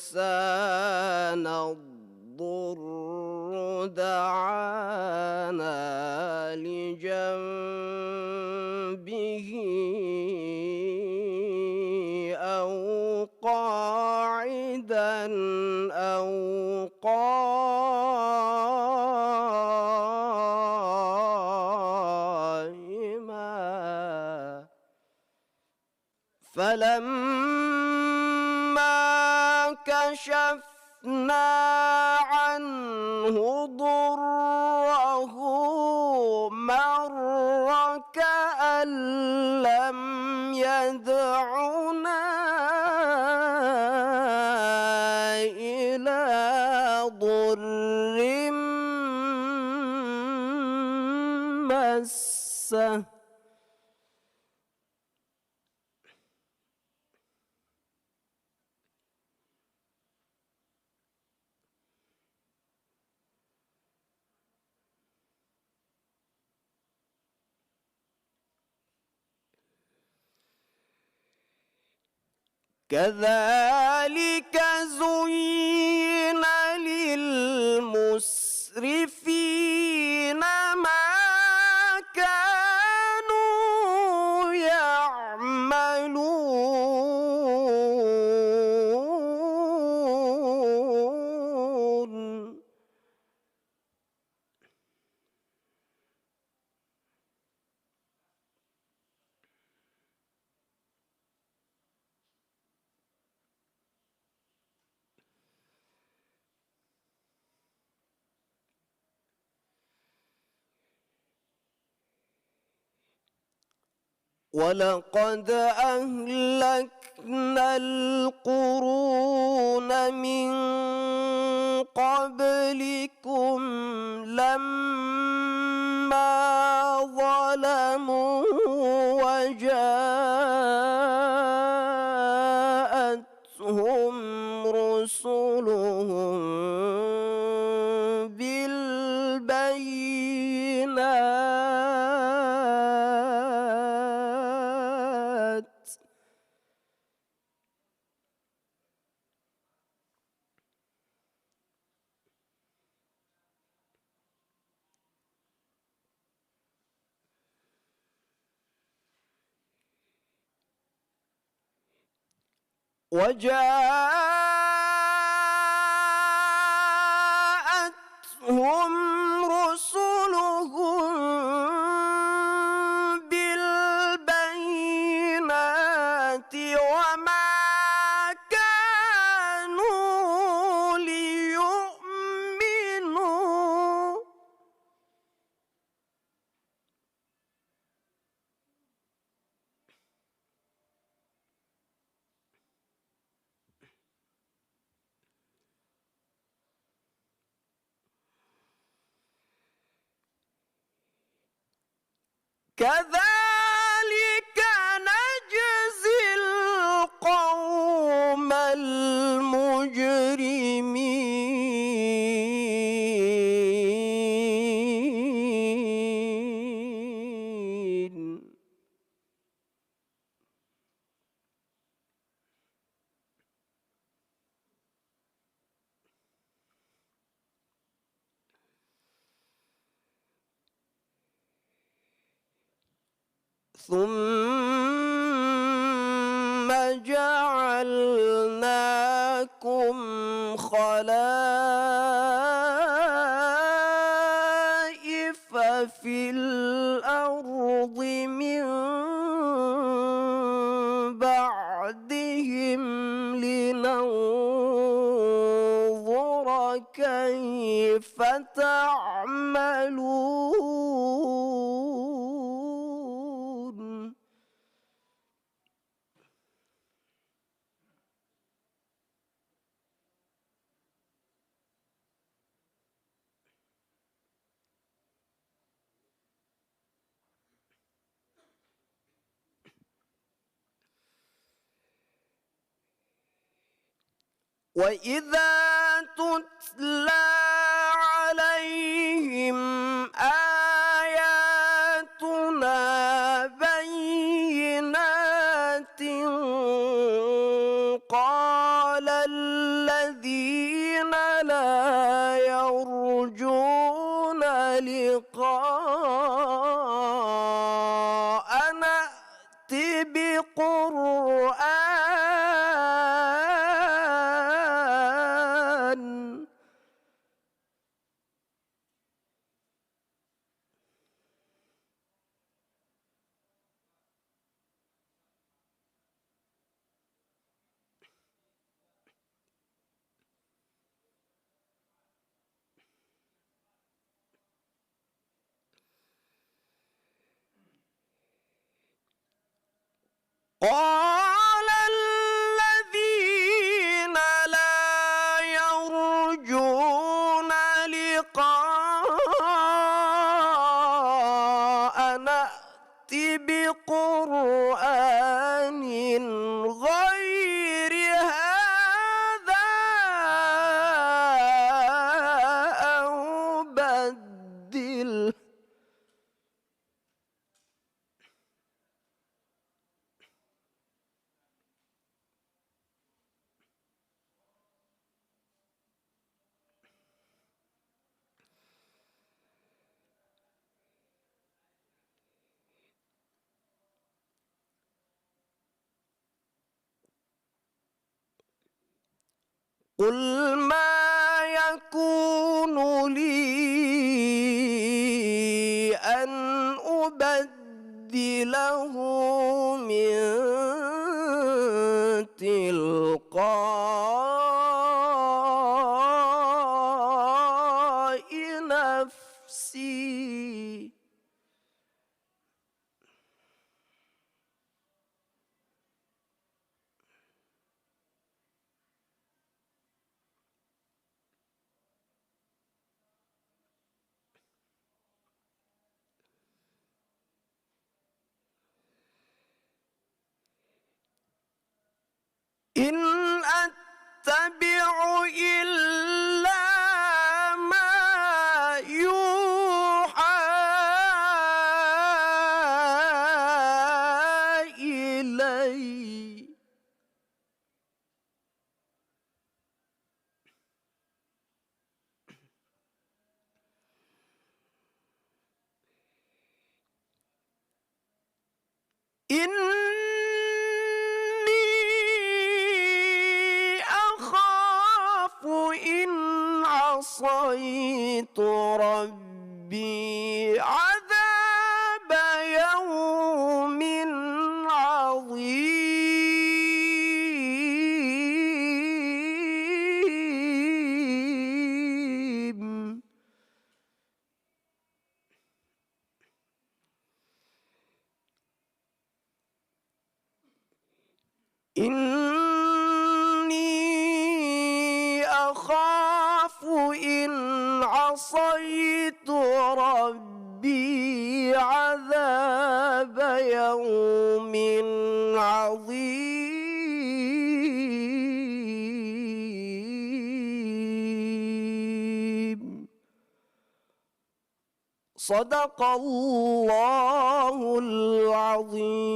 الإنسان الضر دعانا لجنبه أو قاعدا أو قائما فلما كشفنا عنه ضره مر كأن لم يدعنا إلى ضر مسه كذلك زين للمسرفين ما كانوا يعملون ولقد أهلكنا القرون من قبلكم لما ظلموا وجاءتهم رسلهم بالبينات وجاءتهم رسلهم بالبينات وما كانوا ليؤمنوا كذلك نجزي القوم المجرمين ثم جعلناكم خلائف في الأرض من بعدهم لننظر كيف تعملون وإذا تتلى عليهم آياتنا بينات قال الذين لا يرجون لقاءنا ائت بقرآن قال الذين لا يرجون لقاءنا ائت بقرآن غير هذا أو بدله قل ما يكون لي أن أبدله من تلقاء نفسي إن أتبع إلا ما يوحى إلي إن عصيت ربي عذاب يوم عظيم أخاف إن عصيت ربي عذاب يوم عظيم صدق الله العظيم.